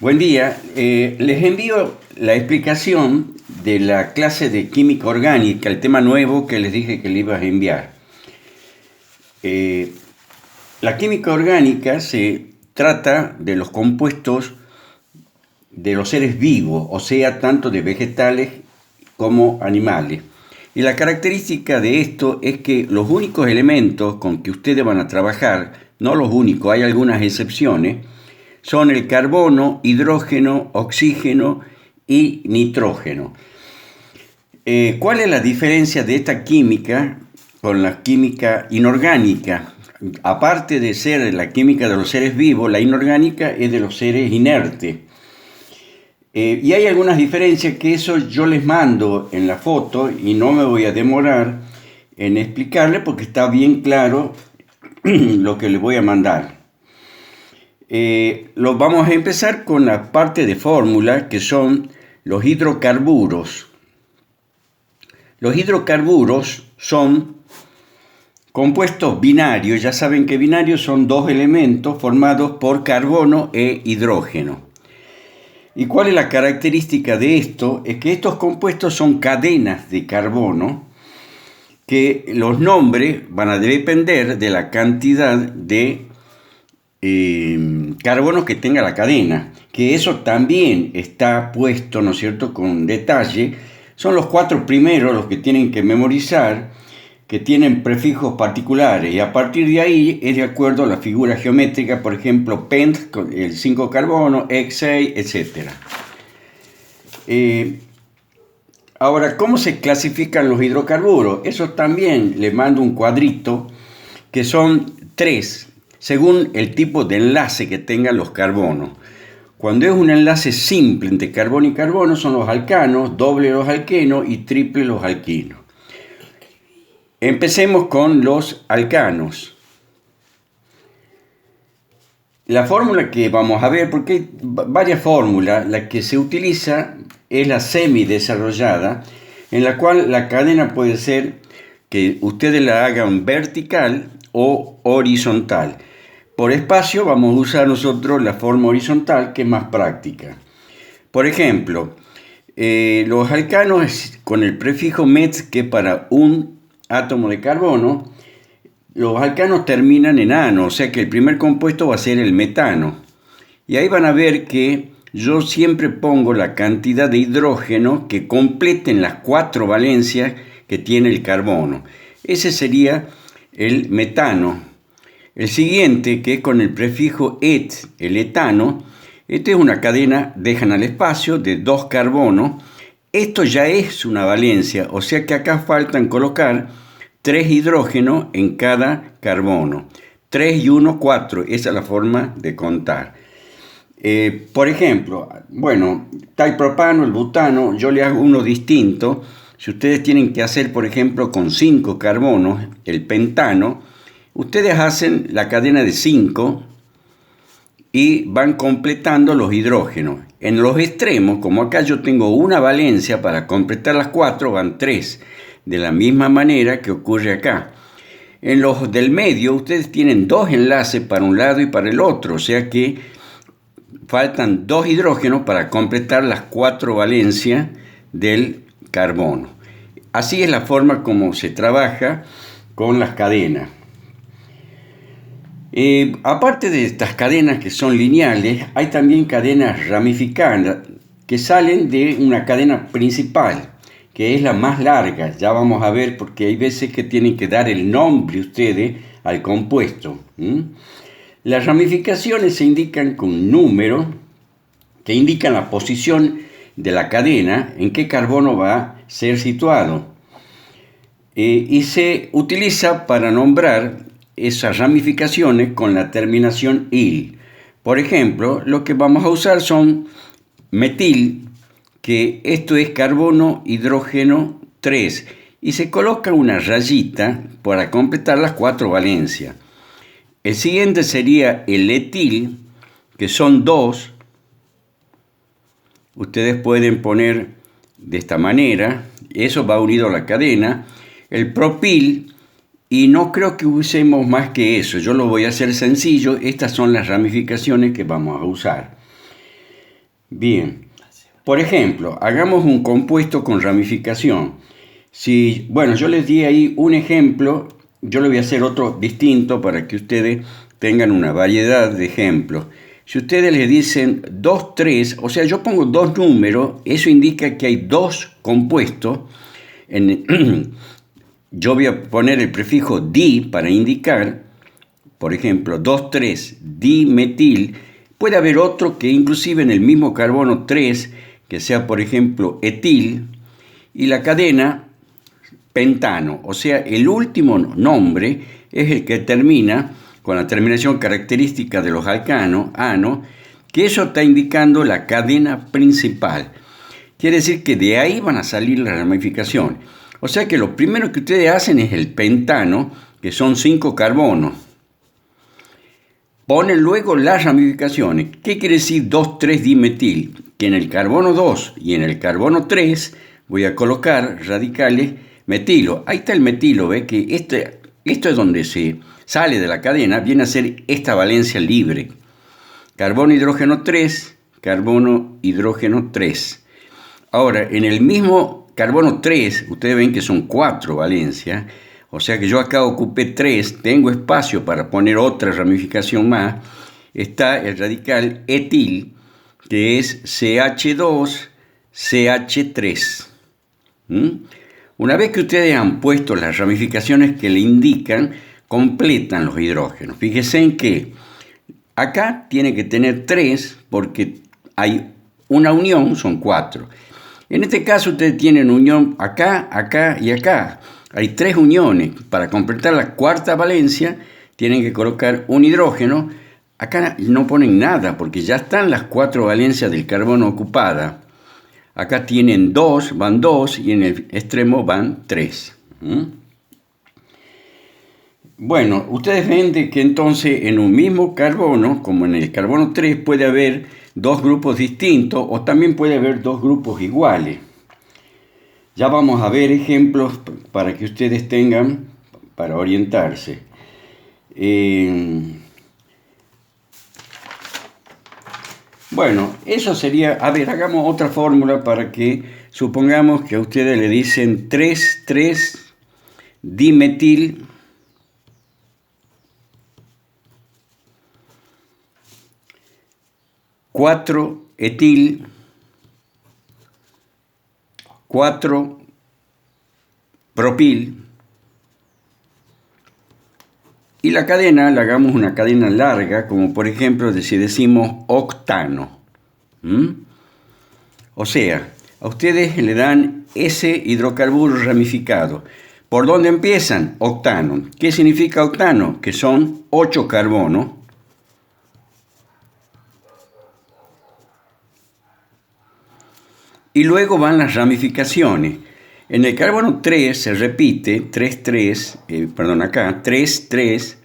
Buen día. Les envío la explicación de la clase de química orgánica, el tema nuevo que les dije que le iba a enviar. La química orgánica se trata de los compuestos de los seres vivos, o sea, tanto de vegetales como animales. Y la característica de esto es que los únicos elementos con que ustedes van a trabajar, no los únicos, hay algunas excepciones, son el carbono, hidrógeno, oxígeno y nitrógeno. ¿Cuál es la diferencia de esta química con la química inorgánica? Aparte de ser la química de los seres vivos, la inorgánica es de los seres inertes. Y hay algunas diferencias que eso yo les mando en la foto y no me voy a demorar en explicarles porque está bien claro lo que les voy a mandar. Vamos a empezar con la parte de fórmula, que son los hidrocarburos. Los hidrocarburos son compuestos binarios. Ya saben que binarios son dos elementos formados por carbono e hidrógeno. ¿Y cuál es la característica de esto? Es que estos compuestos son cadenas de carbono, que los nombres van a depender de la cantidad de carbono que tenga la cadena, que eso también está puesto, ¿no es cierto?, con detalle. Son los 4 primeros los que tienen que memorizar, que tienen prefijos particulares, y a partir de ahí es de acuerdo a la figura geométrica, por ejemplo, pent, el 5 carbono, hex6, etc. Ahora, ¿cómo se clasifican los hidrocarburos? Eso también les mando un cuadrito, que son 3, según el tipo de enlace que tengan los carbonos. Cuando es un enlace simple entre carbono y carbono, son los alcanos, doble los alquenos y triple los alquinos. Empecemos con los alcanos. La fórmula que vamos a ver, porque hay varias fórmulas, la que se utiliza es la semidesarrollada, en la cual la cadena puede ser que ustedes la hagan vertical o horizontal. Por espacio vamos a usar nosotros la forma horizontal, que es más práctica. Por ejemplo, los alcanos con el prefijo met, que es para un átomo de carbono, los alcanos terminan en ano, o sea que el primer compuesto va a ser el metano. Y ahí van a ver que yo siempre pongo la cantidad de hidrógeno que completen las 4 valencias que tiene el carbono. Ese sería el metano. El siguiente, que es con el prefijo et, el etano, este es una cadena, dejan al espacio, de 2 carbonos. Esto ya es una valencia, o sea que acá faltan colocar 3 hidrógenos en cada carbono. 3 y 1, 4, esa es la forma de contar. Por ejemplo, bueno, está el propano, el butano, yo le hago uno distinto. Si ustedes tienen que hacer, por ejemplo, con 5 carbonos, el pentano, ustedes hacen la cadena de 5 y van completando los hidrógenos. En los extremos, como acá yo tengo una valencia, para completar las 4 van 3, de la misma manera que ocurre acá. En los del medio, ustedes tienen 2 enlaces para un lado y para el otro, o sea que faltan 2 hidrógenos para completar las 4 valencias del carbono. Así es la forma como se trabaja con las cadenas. Aparte de estas cadenas que son lineales, hay también cadenas ramificadas que salen de una cadena principal, que es la más larga. Ya vamos a ver, porque hay veces que tienen que dar el nombre ustedes al compuesto. Las ramificaciones se indican con números que indican la posición de la cadena, en qué carbono va a ser situado. Y se utiliza para nombrar esas ramificaciones con la terminación il. Por ejemplo, lo que vamos a usar son metil, que esto es carbono, hidrógeno 3, y se coloca una rayita para completar las 4 valencias. El siguiente sería el etil, que son 2. Ustedes pueden poner de esta manera, eso va unido a la cadena. El propil, y no creo que usemos más que eso, yo lo voy a hacer sencillo. Estas son las ramificaciones que vamos a usar. Bien. Por ejemplo, hagamos un compuesto con ramificación. Bueno, yo les di ahí un ejemplo, yo le voy a hacer otro distinto para que ustedes tengan una variedad de ejemplos. Si ustedes le dicen 2, 3, o sea, yo pongo dos números, eso indica que hay dos compuestos. Yo voy a poner el prefijo di para indicar, por ejemplo, 2, 3, dimetil. Puede haber otro que inclusive en el mismo carbono 3, que sea, por ejemplo, etil, y la cadena pentano, o sea, el último nombre es el que termina con la terminación característica de los alcanos, ano, que eso está indicando la cadena principal. Quiere decir que de ahí van a salir las ramificaciones. O sea que lo primero que ustedes hacen es el pentano, que son 5 carbonos. Ponen luego las ramificaciones. ¿Qué quiere decir 2,3-dimetil? Que en el carbono 2 y en el carbono 3 voy a colocar radicales metilo. Ahí está el metilo, ¿ve? Que esto es donde se sale de la cadena, viene a ser esta valencia libre. Carbono, hidrógeno 3, carbono, hidrógeno 3. Ahora, en el mismo carbono 3, ustedes ven que son 4 valencias, o sea que yo acá ocupé 3, tengo espacio para poner otra ramificación más. Está el radical etil, que es CH2, CH3. Una vez que ustedes han puesto las ramificaciones que le indican, completan los hidrógenos. Fíjense en que acá tiene que tener 3 porque hay una unión, son 4. En este caso ustedes tienen unión acá, acá y acá. Hay 3 uniones. Para completar la cuarta valencia tienen que colocar un hidrógeno. Acá no ponen nada porque ya están las 4 valencias del carbono ocupadas. Acá tienen 2, van 2 y en el extremo van 3. Bueno, ustedes ven que entonces en un mismo carbono, como en el carbono 3, puede haber 2 grupos distintos o también puede haber 2 grupos iguales. Ya vamos a ver ejemplos para que ustedes tengan para orientarse. Bueno, eso sería, a ver, hagamos otra fórmula para que supongamos que a ustedes le dicen 3,3-dimetil, cuatro etil, 4 propil, y la cadena la hagamos una cadena larga, como por ejemplo si decimos octano. O sea, a ustedes le dan ese hidrocarburo ramificado. ¿Por dónde empiezan? Octano. ¿Qué significa octano? Que son 8 carbonos. Y luego van las ramificaciones. En el carbono 3 se repite, 3,3,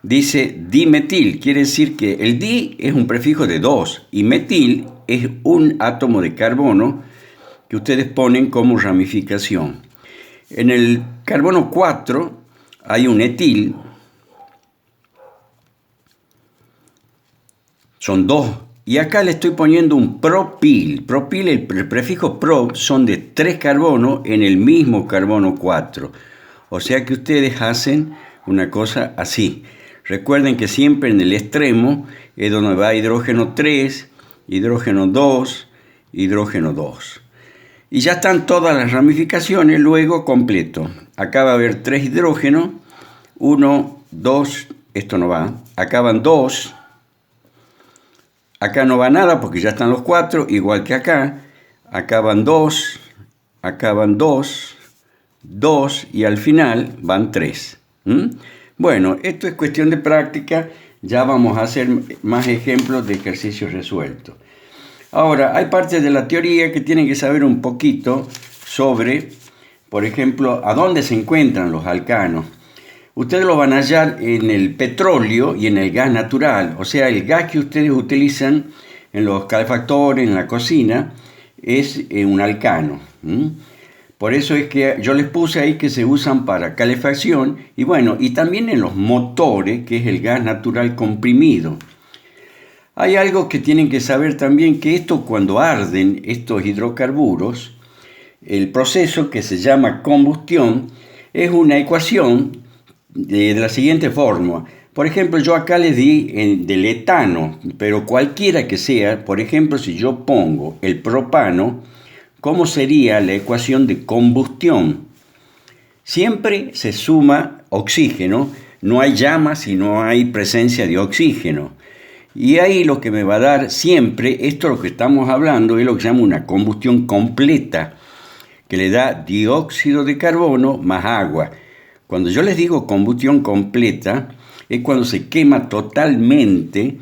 dice dimetil. Quiere decir que el di es un prefijo de 2 y metil es un átomo de carbono que ustedes ponen como ramificación. En el carbono 4 hay un etil, son 2. Y acá le estoy poniendo un propil. Propil, el prefijo pro, son de 3 carbonos en el mismo carbono 4. O sea que ustedes hacen una cosa así. Recuerden que siempre en el extremo es donde va hidrógeno 3, hidrógeno 2, hidrógeno 2. Y ya están todas las ramificaciones luego completo. Acá va a haber 3 hidrógenos, 1, 2, esto no va. Acá van 2. Acá no va nada porque ya están los 4, igual que acá. Acá van 2, acá van 2, 2 y al final van 3. Bueno, esto es cuestión de práctica. Ya vamos a hacer más ejemplos de ejercicios resueltos. Ahora, hay partes de la teoría que tienen que saber un poquito sobre, por ejemplo, a dónde se encuentran los alcanos. Ustedes lo van a hallar en el petróleo y en el gas natural. O sea, el gas que ustedes utilizan en los calefactores, en la cocina, es un alcano. Por eso es que yo les puse ahí que se usan para calefacción. Y bueno, y también en los motores, que es el gas natural comprimido. Hay algo que tienen que saber también, que esto cuando arden estos hidrocarburos, el proceso que se llama combustión es una ecuación de la siguiente forma. Por ejemplo, yo acá les di del etano, pero cualquiera que sea, por ejemplo, si yo pongo el propano, ¿cómo sería la ecuación de combustión? Siempre se suma oxígeno, no hay llama si no hay presencia de oxígeno. Y ahí lo que me va a dar siempre, esto es lo que estamos hablando, es lo que se llama una combustión completa, que le da dióxido de carbono más agua. Cuando yo les digo combustión completa, es cuando se quema totalmente.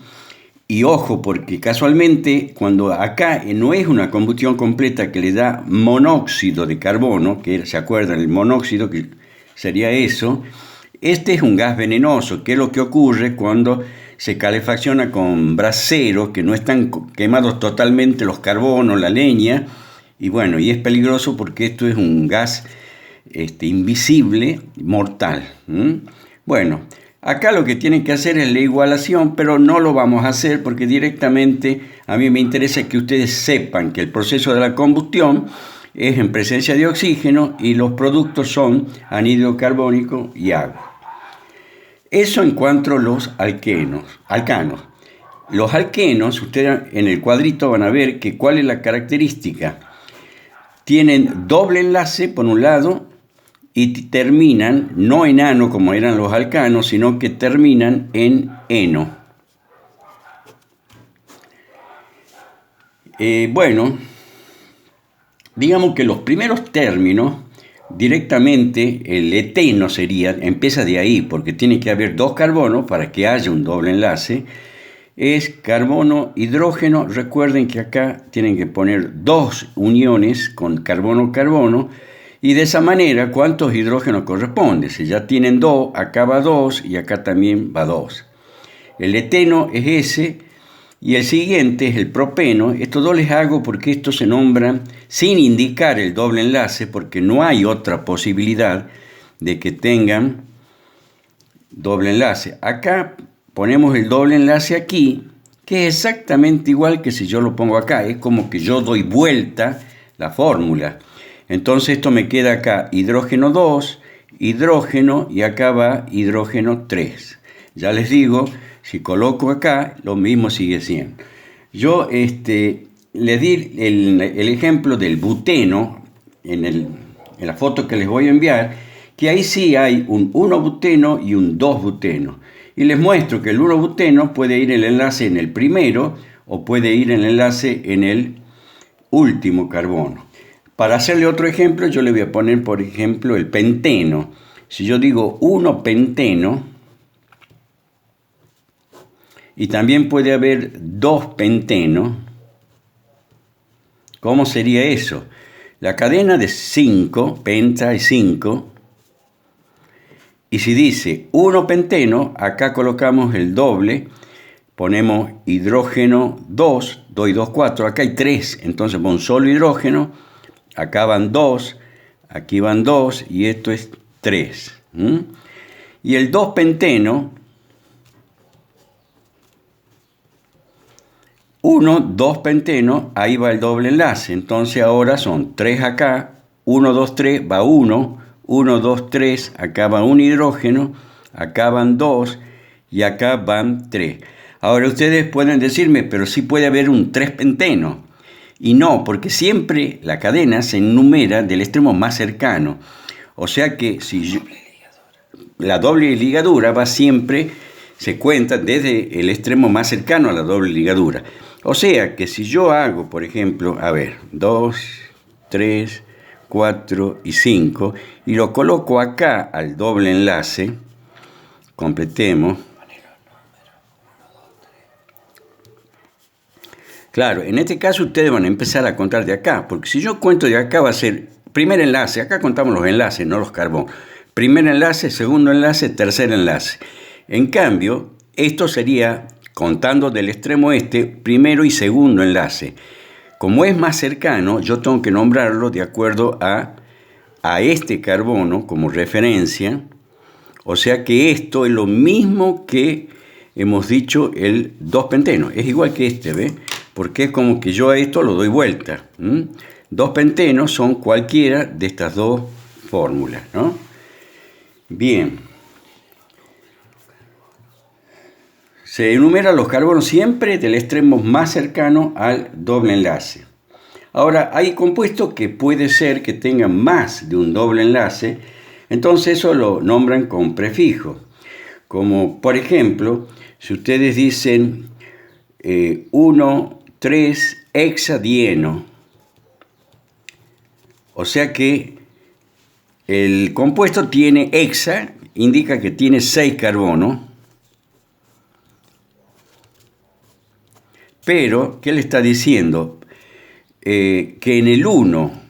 Y ojo, porque casualmente cuando acá no es una combustión completa que le da monóxido de carbono, que se acuerdan, el monóxido que sería eso, este es un gas venenoso, que es lo que ocurre cuando se calefacciona con braseros que no están quemados totalmente los carbonos, la leña, y bueno, y es peligroso porque esto es un gas invisible, mortal. Bueno, acá lo que tienen que hacer es la igualación, pero no lo vamos a hacer porque directamente a mí me interesa que ustedes sepan que el proceso de la combustión es en presencia de oxígeno y los productos son anhídrido carbónico y agua. Eso en cuanto a los alcanos. Los alquenos, ustedes en el cuadrito van a ver que cuál es la característica. Tienen doble enlace por un lado y terminan, no en ano como eran los alcanos, sino que terminan en eno. Bueno, digamos que los primeros términos, directamente el eteno sería, empieza de ahí, porque tiene que haber dos carbonos para que haya un doble enlace. Es carbono, hidrógeno. Recuerden que acá tienen que poner dos uniones con carbono-carbono. Y de esa manera, ¿cuántos hidrógenos corresponde? Si ya tienen dos, acá va dos y acá también va dos. El eteno es ese y el siguiente es el propeno. Estos dos les hago porque estos se nombran sin indicar el doble enlace, porque no hay otra posibilidad de que tengan doble enlace. Acá ponemos el doble enlace aquí, que es exactamente igual que si yo lo pongo acá. Es como que yo doy vuelta la fórmula. Entonces esto me queda acá hidrógeno 2, hidrógeno y acá va hidrógeno 3. Ya les digo, si coloco acá, lo mismo sigue siendo. Yo les di el ejemplo del buteno en la foto que les voy a enviar, que ahí sí hay un 1-buteno y un 2-buteno. Y les muestro que el 1-buteno puede ir el enlace en el primero o puede ir el enlace en el último carbono. Para hacerle otro ejemplo, yo le voy a poner, por ejemplo, el penteno. Si yo digo 1-penteno, y también puede haber 2-penteno, ¿cómo sería eso? La cadena de 5, penta es 5, y si dice 1-penteno, acá colocamos el doble, ponemos hidrógeno 2, 2 y 2, 4, acá hay 3, entonces con un solo hidrógeno, acá van 2, aquí van 2 y esto es 3. Y el 2-penteno, 2-penteno, ahí va el doble enlace. Entonces ahora son 3 acá, 1, 2, 3, va 1, 1, 2, 3, acá va un hidrógeno, acá van 2 y acá van 3. Ahora ustedes pueden decirme, pero sí puede haber un 3-penteno. Y no, porque siempre la cadena se enumera del extremo más cercano. O sea que si la doble ligadura va siempre, se cuenta desde el extremo más cercano a la doble ligadura. O sea que si yo hago, por ejemplo, 2, 3, 4 y 5, y lo coloco acá al doble enlace, completemos. Claro, en este caso ustedes van a empezar a contar de acá, porque si yo cuento de acá va a ser primer enlace, acá contamos los enlaces, no los carbonos. Primer enlace, segundo enlace, tercer enlace. En cambio, esto sería, contando del extremo este, primero y segundo enlace. Como es más cercano, yo tengo que nombrarlo de acuerdo a este carbono como referencia. O sea que esto es lo mismo que hemos dicho el 2-penteno. Es igual que este, ¿ve? Porque es como que yo a esto lo doy vuelta. 2-pentenos son cualquiera de estas dos fórmulas, ¿no? Bien. Se enumeran los carbonos siempre del extremo más cercano al doble enlace. Ahora, hay compuestos que puede ser que tengan más de un doble enlace, entonces eso lo nombran con prefijo. Como por ejemplo, si ustedes dicen 1,3-hexadieno, o sea que el compuesto tiene hexa, indica que tiene 6 carbonos, pero ¿qué le está diciendo? Que en el 1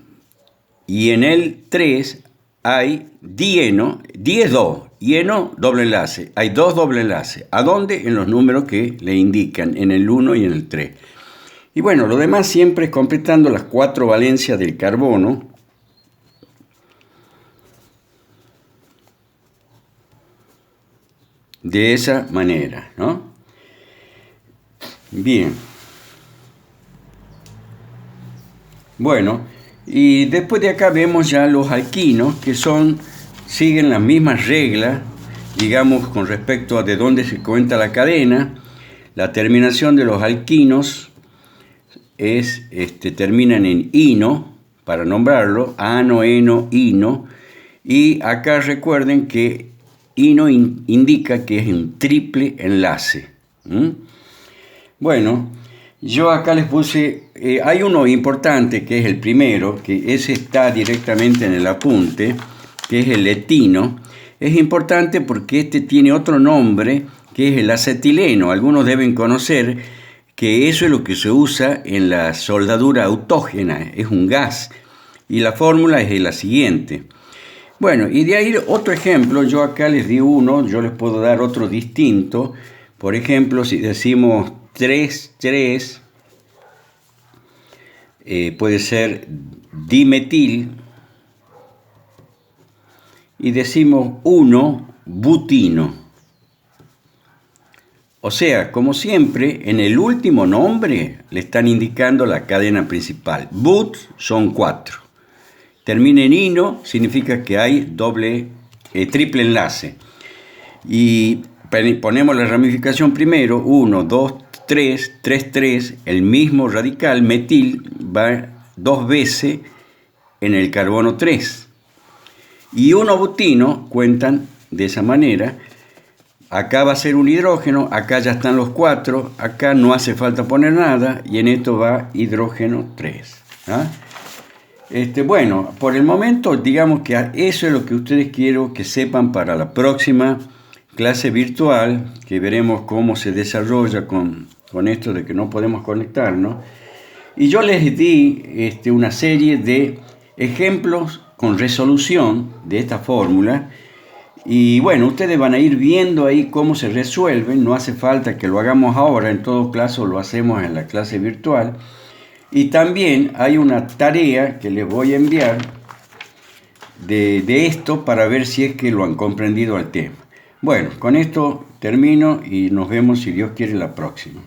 y en el 3 hay dieno, di es 2, hieno doble enlace, hay 2 doble enlaces. ¿A dónde? En los números que le indican, en el 1 y en el 3. Y bueno, lo demás siempre es completando las 4 valencias del carbono. De esa manera, ¿no? Bien. Bueno, y después de acá vemos ya los alquinos, que siguen las mismas reglas, digamos, con respecto a de dónde se cuenta la cadena. La terminación de los alquinos terminan en ino, para nombrarlo, ano, eno, ino, y acá recuerden que ino indica que es un triple enlace. Bueno, yo acá les puse, hay uno importante que es el primero, que ese está directamente en el apunte, que es el etino. Es importante porque este tiene otro nombre, que es el acetileno. Algunos deben conocer que eso es lo que se usa en la soldadura autógena, es un gas, y la fórmula es la siguiente. Bueno, y de ahí otro ejemplo, yo acá les di uno, yo les puedo dar otro distinto. Por ejemplo, si decimos 3,3, puede ser dimetil, y decimos 1-butino. O sea, como siempre, en el último nombre le están indicando la cadena principal. But son 4. Termina en ino, significa que hay triple enlace. Y ponemos la ramificación primero, 1, 2, 3, 3, 3, el mismo radical, metil, va 2 veces en el carbono 3. Y 1-butino cuentan de esa manera. Acá va a ser un hidrógeno, acá ya están los 4, acá no hace falta poner nada, y en esto va hidrógeno 3. Bueno, por el momento, digamos que eso es lo que ustedes quiero que sepan para la próxima clase virtual, que veremos cómo se desarrolla con esto de que no podemos conectarnos. Y yo les di una serie de ejemplos con resolución de esta fórmula. Y bueno, ustedes van a ir viendo ahí cómo se resuelven. No hace falta que lo hagamos ahora, en todo caso lo hacemos en la clase virtual. Y también hay una tarea que les voy a enviar de esto para ver si es que lo han comprendido al tema. Bueno, con esto termino y nos vemos, si Dios quiere, la próxima.